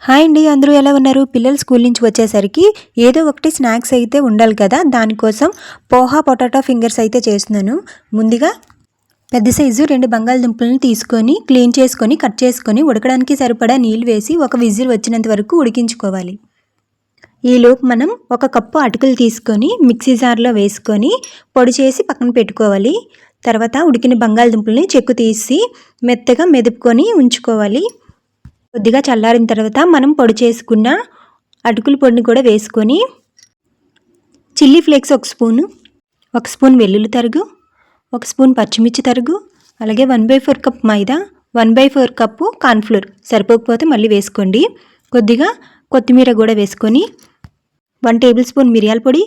Hi అండి, అందరూ ఎలా ఉన్నారు? పిల్లలు స్కూల్ నుంచి వచ్చేసరికి ఏదో ఒకటి స్నాక్స్ అయితే ఉండాలి కదా. దానికోసం పోహా పొటాటో ఫింగర్స్ అయితే చేస్తున్నాను. ముందుగా పెద్ద సైజు 2 బంగాళదుంపలను తీసుకొని క్లీన్ చేసుకొని కట్ చేసుకొని ఉడకడానికి సరిపడా నీళ్ళు వేసి ఒక విజిల్ వచ్చినంత వరకు ఉడికించుకోవాలి. ఈలోపు మనం 1 కప్పు అటుకులు తీసుకొని మిక్సీ జార్లో వేసుకొని పొడి చేసి పక్కన పెట్టుకోవాలి. తర్వాత ఉడికిన బంగాళదుంపల్ని చెక్కు తీసి మెత్తగా మెదుపుకొని ఉంచుకోవాలి. కొద్దిగా చల్లారిన తర్వాత మనం పొడి చేసుకున్న అటుకుల పొడిని కూడా వేసుకొని చిల్లీ ఫ్లేక్స్ 1 స్పూను, 1 స్పూన్ వెల్లుల్లి తరుగు, 1 స్పూన్ పచ్చిమిర్చి తరుగు, అలాగే 1/4 కప్ మైదా, 1/4 కప్పు కార్న్ఫ్లోర్. సరిపోకపోతే మళ్ళీ వేసుకోండి. కొద్దిగా కొత్తిమీర కూడా వేసుకొని 1 టేబుల్ స్పూన్ మిరియాల పొడి,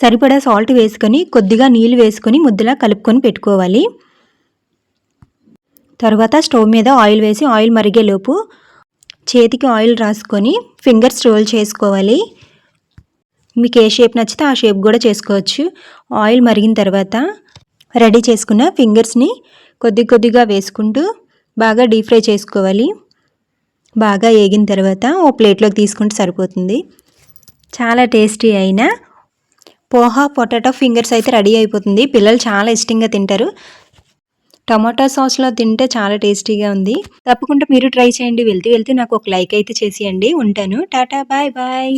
సరిపడా సాల్ట్ వేసుకొని కొద్దిగా నీళ్ళు వేసుకొని ముద్దలా కలుపుకొని పెట్టుకోవాలి. తర్వాత స్టవ్ మీద ఆయిల్ వేసి ఆయిల్ మరిగేలోపు చేతికి ఆయిల్ రాసుకొని ఫింగర్స్ రోల్ చేసుకోవాలి. మీకు ఏ షేప్ నచ్చితే ఆ షేప్ కూడా చేసుకోవచ్చు. ఆయిల్ మరిగిన తర్వాత రెడీ చేసుకున్న ఫింగర్స్ని కొద్దిగా వేసుకుంటూ బాగా డీప్ ఫ్రై చేసుకోవాలి. బాగా వేగిన తర్వాత ఓ ప్లేట్లోకి తీసుకుంటే సరిపోతుంది. చాలా టేస్టీ అయిన పోహా పొటాటో ఫింగర్స్ అయితే రెడీ అయిపోతుంది. పిల్లలు చాలా ఇష్టంగా తింటారు. టమాటా సాస్లో తింటే చాలా టేస్టీగా ఉంది. తప్పకుండా మీరు ట్రై చేయండి. వెళ్తూ నాకు ఒక లైక్ అయితే చేసేయండి. ఉంటాను. టాటా, బాయ్ బాయ్.